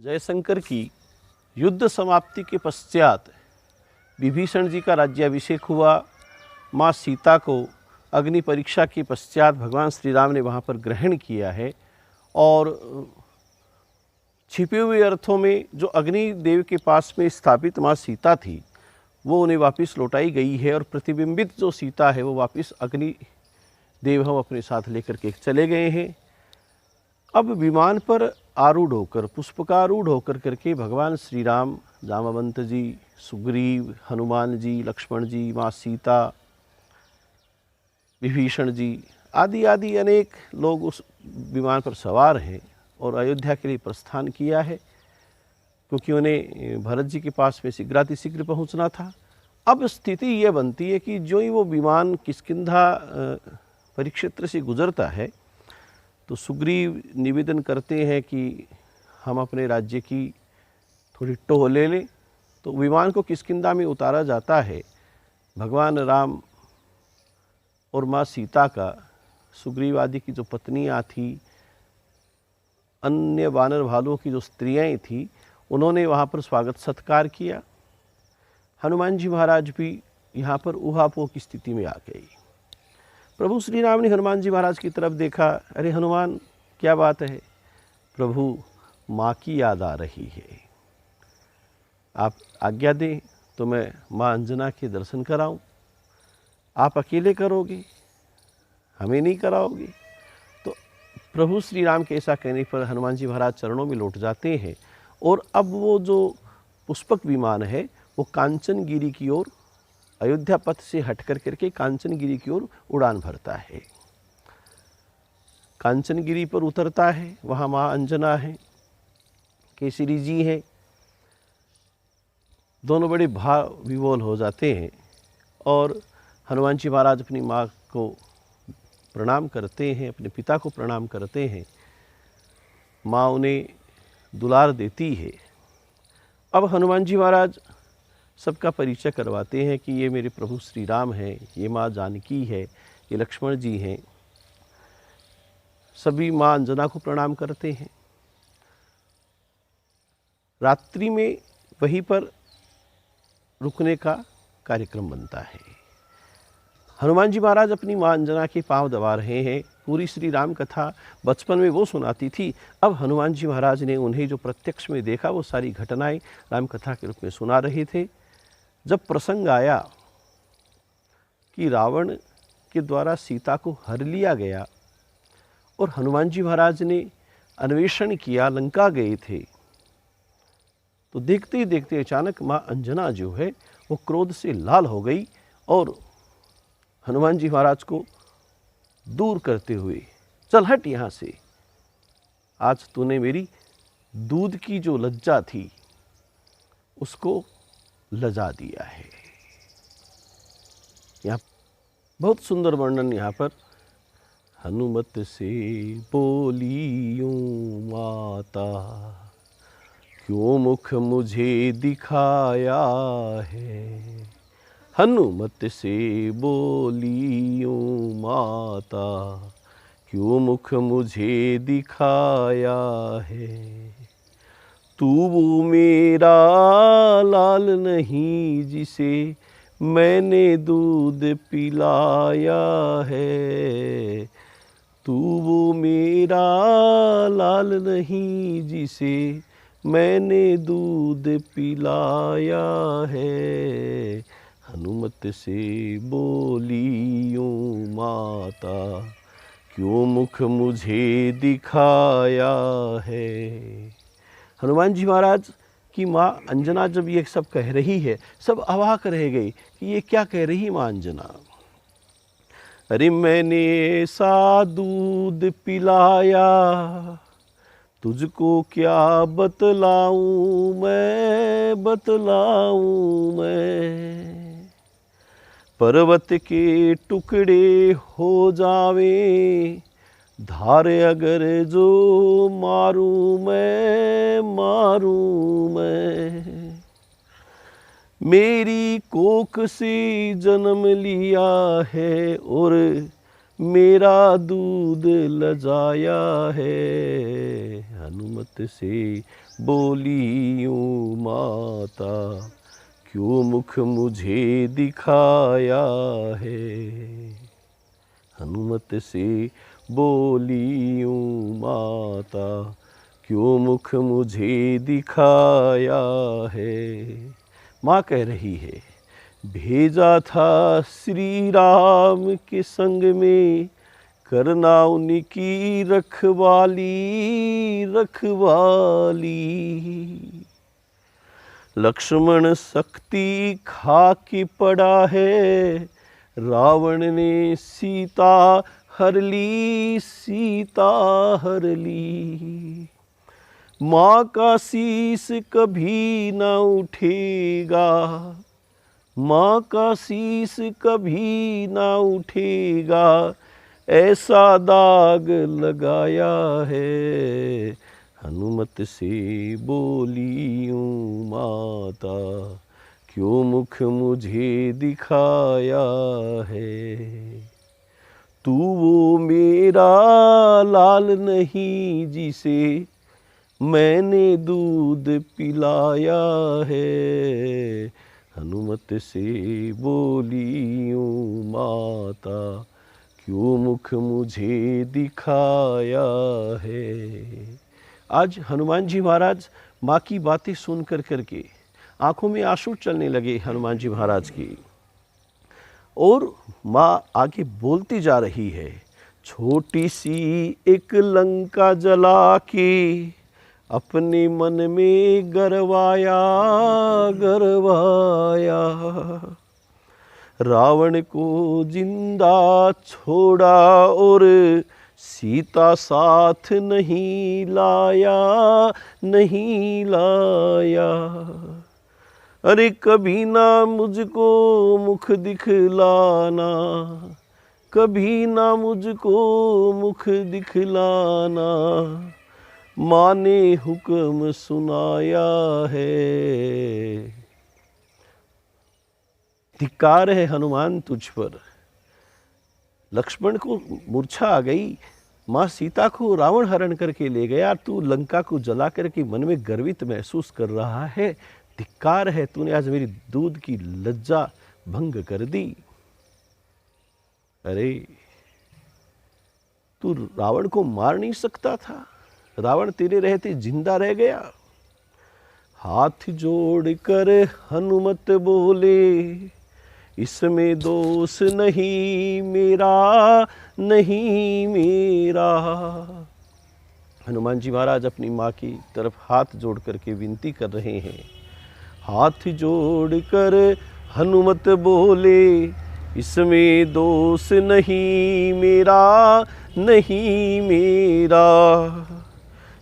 जयशंकर की युद्ध समाप्ति के पश्चात विभीषण जी का राज्याभिषेक हुआ। माँ सीता को अग्नि परीक्षा के पश्चात भगवान श्री राम ने वहाँ पर ग्रहण किया है और छिपे हुए अर्थों में जो अग्नि देव के पास में स्थापित माँ सीता थी वो उन्हें वापस लौटाई गई है और प्रतिबिंबित जो सीता है वो वापस अग्नि देव हम अपने साथ लेकर के चले गए हैं। अब विमान पर आरूढ़ होकर पुष्पकारूढ़ होकर करके भगवान श्री राम, जामवंत जी, सुग्रीव, हनुमान जी, लक्ष्मण जी, माँ सीता, विभीषण जी आदि आदि अनेक लोग उस विमान पर सवार हैं और अयोध्या के लिए प्रस्थान किया है, क्योंकि उन्हें भरत जी के पास में शीघ्रातिशीघ्र पहुंचना था। अब स्थिति यह बनती है कि जो ही वो विमान किष्किंधा परिक्षेत्र से गुजरता है तो सुग्रीव निवेदन करते हैं कि हम अपने राज्य की थोड़ी टोह ले लें। तो विमान को किष्किंधा में उतारा जाता है। भगवान राम और माँ सीता का, सुग्रीव आदि की जो पत्नियाँ थी, अन्य वानर भालुओं की जो स्त्रियाँ थीं, उन्होंने वहाँ पर स्वागत सत्कार किया। हनुमान जी महाराज भी यहाँ पर ऊहापोह की स्थिति में आ गए। प्रभु श्री राम ने हनुमान जी महाराज की तरफ देखा, अरे हनुमान क्या बात है? प्रभु माँ की याद आ रही है, आप आज्ञा दें तो मैं माँ अंजना के दर्शन कराऊं। आप अकेले करोगे, हमें नहीं कराओगे? तो प्रभु श्री राम के ऐसा कहने पर हनुमान जी महाराज चरणों में लौट जाते हैं और अब वो जो पुष्पक विमान है वो कांचनगिरी की ओर, अयोध्या पथ से हट कर करके कांचनगिरी की ओर उड़ान भरता है। कांचनगिरी पर उतरता है, वहाँ माँ अंजना है, केसरी जी हैं, दोनों बड़े भाव विभोर हो जाते हैं और हनुमान जी महाराज अपनी माँ को प्रणाम करते हैं, अपने पिता को प्रणाम करते हैं। माँ उन्हें दुलार देती है। अब हनुमान जी महाराज सबका परिचय करवाते हैं कि ये मेरे प्रभु श्री राम हैं, ये माँ जानकी है, ये लक्ष्मण जी हैं। सभी माँ अंजना को प्रणाम करते हैं। रात्रि में वहीं पर रुकने का कार्यक्रम बनता है। हनुमान जी महाराज अपनी माँ अंजना के पांव दबा रहे हैं। पूरी श्री राम कथा बचपन में वो सुनाती थी, अब हनुमान जी महाराज ने उन्हें जो प्रत्यक्ष में देखा वो सारी घटनाएं राम कथा के रूप में सुना रहे थे। जब प्रसंग आया कि रावण के द्वारा सीता को हर लिया गया और हनुमान जी महाराज ने अन्वेषण किया, लंका गए थे, तो देखते ही देखते अचानक माँ अंजना जो है वो क्रोध से लाल हो गई और हनुमान जी महाराज को दूर करते हुए, चल हट यहाँ से, आज तूने मेरी दूध की जो लज्जा थी उसको लजा दिया है। यहाँ बहुत सुंदर वर्णन यहाँ पर, हनुमत से बोली यूं माता, क्यों मुख मुझे दिखाया है। हनुमत से बोली यूं माता, क्यों मुख मुझे दिखाया है। तू वो मेरा लाल नहीं जिसे मैंने दूध पिलाया है। तू वो मेरा लाल नहीं जिसे मैंने दूध पिलाया है। हनुमत से बोली यूं माता, क्यों मुख मुझे दिखाया है। हनुमान जी महाराज की माँ अंजना जब ये सब कह रही है, सब अवाक रह गई कि ये क्या कह रही माँ अंजना। अरे मैंने ऐसा दूध पिलाया, तुझको क्या बतलाऊं मैं, बतलाऊं मैं। पर्वत के टुकड़े हो जावे, धार अगर जो मारूं मैं, मारूं मैं। मेरी कोख से जन्म लिया है और मेरा दूध लजाया है। हनुमत से बोली यूं माता, क्यों मुख मुझे दिखाया है। हनुमत से बोली यूं माता, क्यों मुख मुझे दिखाया है। माँ कह रही है, भेजा था श्री राम के संग में, करना उनकी रखवाली रखवाली। लक्ष्मण शक्ति खा के पड़ा है, रावण ने सीता हर ली सीता हर ली। माँ का शीस कभी न उठेगा, माँ का शीस कभी ना उठेगा, ऐसा दाग लगाया है। हनुमत से बोली यूं माता, क्यों मुख मुझे दिखाया है। तू वो मेरा लाल नहीं जिसे मैंने दूध पिलाया है। हनुमत से बोली यूं माता, क्यों मुख मुझे दिखाया है। आज हनुमान जी महाराज माँ की बातें सुन कर करके आंखों में आंसू चलने लगे हनुमान जी महाराज की। और माँ आगे बोलती जा रही है, छोटी सी एक लंका जला के अपने मन में गरवाया गरवाया। रावण को जिंदा छोड़ा और सीता साथ नहीं लाया नहीं लाया। अरे कभी ना मुझको मुख दिखलाना, कभी ना मुझको मुख दिखलाना, माँ ने हुक्म सुनाया है। धिक्कार है हनुमान तुझ पर। लक्ष्मण को मूर्छा आ गई, माँ सीता को रावण हरण करके ले गया, तू लंका को जला करके मन में गर्वित महसूस कर रहा है। धिक्कार है, तूने आज मेरी दूध की लज्जा भंग कर दी। अरे तू रावण को मार नहीं सकता था, रावण तेरे रहते जिंदा रह गया। हाथ जोड़कर हनुमत बोले, इसमें दोष नहीं मेरा नहीं मेरा। हनुमान जी महाराज अपनी माँ की तरफ हाथ जोड़ करके विनती कर रहे हैं। हाथ जोड़कर हनुमत बोले, इसमें दोष नहीं मेरा नहीं मेरा।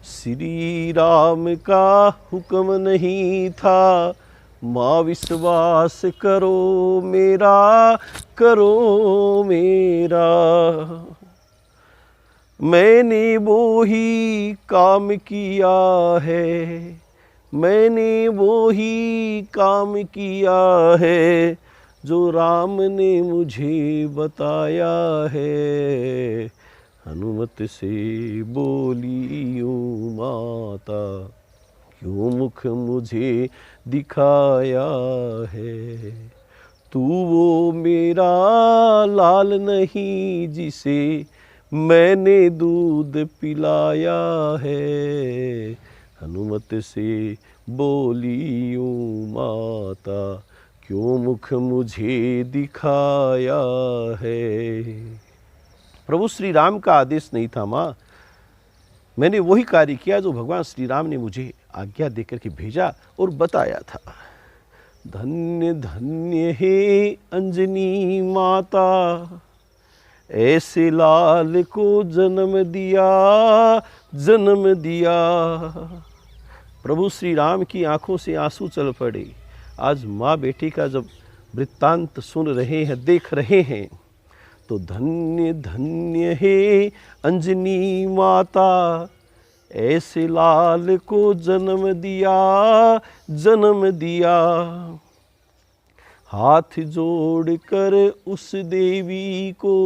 श्री राम का हुक्म नहीं था, माँ विश्वास करो मेरा करो मेरा। मैंने वो ही काम किया है, मैंने वो ही काम किया है, जो राम ने मुझे बताया है। हनुमत से बोली यूं माता, क्यों मुख मुझे दिखाया है। तू वो मेरा लाल नहीं जिसे मैंने दूध पिलाया है। हनुमत से बोली यूं माता, क्यों मुख मुझे दिखाया है। प्रभु श्री राम का आदेश नहीं था माँ, मैंने वही कार्य किया जो भगवान श्री राम ने मुझे आज्ञा देकर के भेजा और बताया था। धन्य धन्य हे अंजनी माता, ऐसे लाल को जन्म दिया जन्म दिया। प्रभु श्री राम की आंखों से आंसू चल पड़े। आज माँ बेटी का जब वृत्तांत सुन रहे हैं देख रहे हैं तो धन्य धन्य हे अंजनी माता, ऐसे लाल को जन्म दिया जन्म दिया। हाथ जोड़कर उस देवी को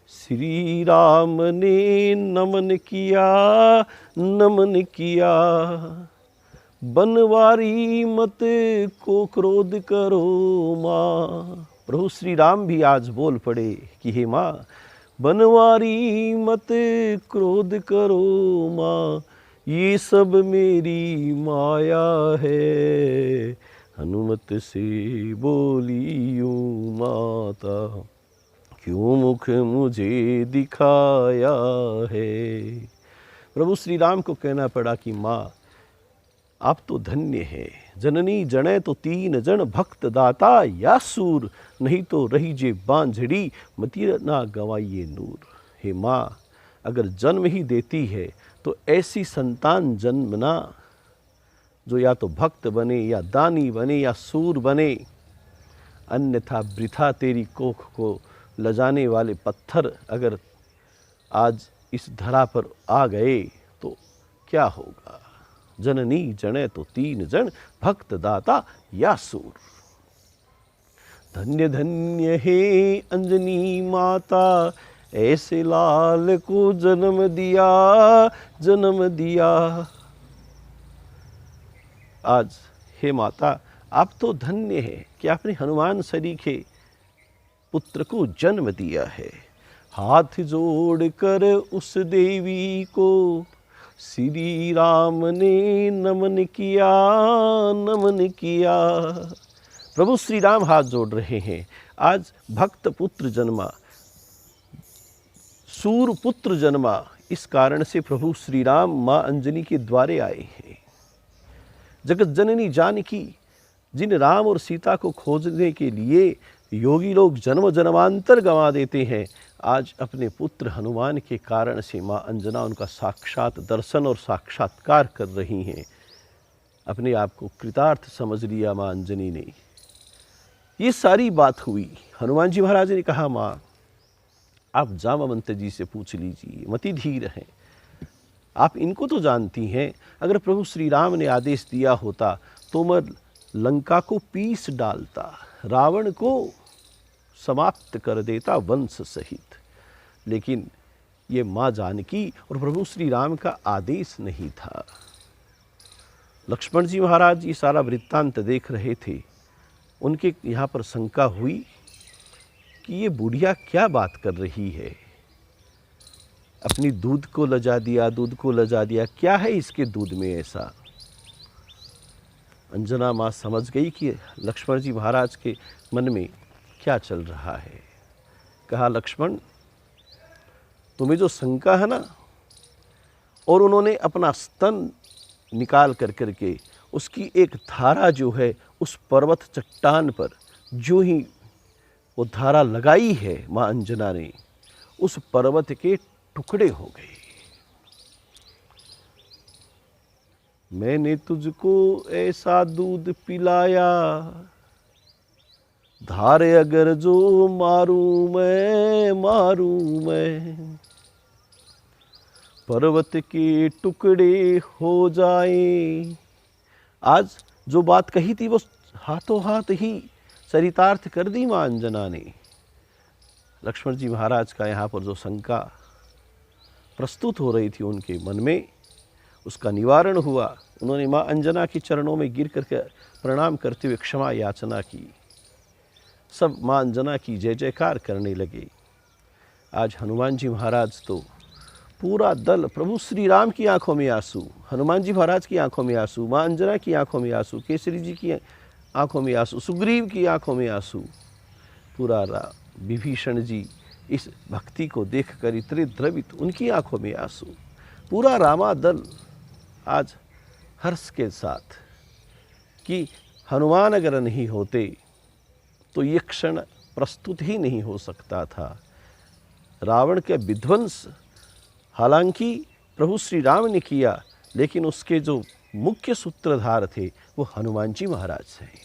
श्री राम ने नमन किया, बनवारी मत को क्रोध करो माँ। प्रभु श्री राम भी आज बोल पड़े कि हे माँ, बनवारी मत क्रोध करो माँ, ये सब मेरी माया है। हनुमत से बोली यूं माता, क्यों मुख मुझे दिखाया है। प्रभु श्री राम को कहना पड़ा कि माँ आप तो धन्य है, जननी जने तो तीन जन, भक्त दाता या सूर, नहीं तो रही जे बांझड़ी, मति ना गवाइए नूर। हे माँ, अगर जन्म ही देती है तो ऐसी संतान जन्मना जो या तो भक्त बने या दानी बने या सूर बने, अन्यथा वृथा तेरी कोख को लजाने वाले पत्थर अगर आज इस धरा पर आ गए तो क्या होगा। जननी जने तो तीन जन, भक्त दाता या सूर। धन्य धन्य हे अंजनी माता, ऐसे लाल को जन्म दिया। आज हे माता आप तो धन्य है कि आपने हनुमान सरीखे पुत्र को जन्म दिया है। हाथ जोड़कर उस देवी को श्री राम ने नमन किया। प्रभु श्री राम हाथ जोड़ रहे हैं। आज भक्त पुत्र जन्मा, सूर पुत्र जन्मा, इस कारण से प्रभु श्री राम माँ अंजनी के द्वारे आए हैं। जगत जननी जानकी, जिन राम और सीता को खोजने के लिए योगी लोग जन्म जन्मांतर गंवा देते हैं, आज अपने पुत्र हनुमान के कारण से माँ अंजना उनका साक्षात दर्शन और साक्षात्कार कर रही हैं। अपने आप को कृतार्थ समझ लिया माँ अंजनी ने। ये सारी बात हुई। हनुमान जी महाराज ने कहा, माँ आप जामवंत जी से पूछ लीजिए, मति धीर हैं, आप इनको तो जानती हैं। अगर प्रभु श्री राम ने आदेश दिया होता तो मैं लंका को पीस डालता, रावण को समाप्त कर देता वंश सहित। लेकिन ये माँ जानकी और प्रभु श्री राम का आदेश नहीं था। लक्ष्मण जी महाराज ये सारा वृत्तांत देख रहे थे। उनके यहाँ पर शंका हुई कि ये बुढ़िया क्या बात कर रही है, अपनी दूध को लजा दिया, क्या है इसके दूध में ऐसा। अंजना माँ समझ गई कि लक्ष्मण जी महाराज के मन में क्या चल रहा है। कहा, लक्ष्मण तुम्हें जो शंका है ना, और उन्होंने अपना स्तन निकाल करके उसकी एक धारा जो है उस पर्वत चट्टान पर जो ही वो धारा लगाई है माँ अंजना ने, उस पर्वत के टुकड़े हो गए। मैंने तुझको ऐसा दूध पिलाया, धारे अगर जो मारूं मैं, पर्वत के टुकड़े हो जाए। आज जो बात कही थी वो हाथों हाथ ही चरितार्थ कर दी माँ अंजना ने। लक्ष्मण जी महाराज का यहाँ पर जो शंका प्रस्तुत हो रही थी उनके मन में, उसका निवारण हुआ। उन्होंने माँ अंजना के चरणों में गिर करके प्रणाम करते हुए क्षमा याचना की। सब माँ अंजना की जय जयकार करने लगे। आज हनुमान जी महाराज तो पूरा दल, प्रभु श्री राम की आंखों में आंसू, हनुमान जी महाराज की आंखों में आंसू, माँ अंजना की आंखों में आंसू, केसरी जी की आंखों में आंसू, सुग्रीव की आंखों में आंसू, पूरा विभीषण जी इस भक्ति को देखकर इतने द्रवित, उनकी आंखों में आंसू। पूरा रामा दल आज हर्ष के साथ कि हनुमान अगर नहीं होते तो ये क्षण प्रस्तुत ही नहीं हो सकता था। रावण के विध्वंस हालांकि प्रभु श्री राम ने किया, लेकिन उसके जो मुख्य सूत्रधार थे वो हनुमान जी महाराज हैं।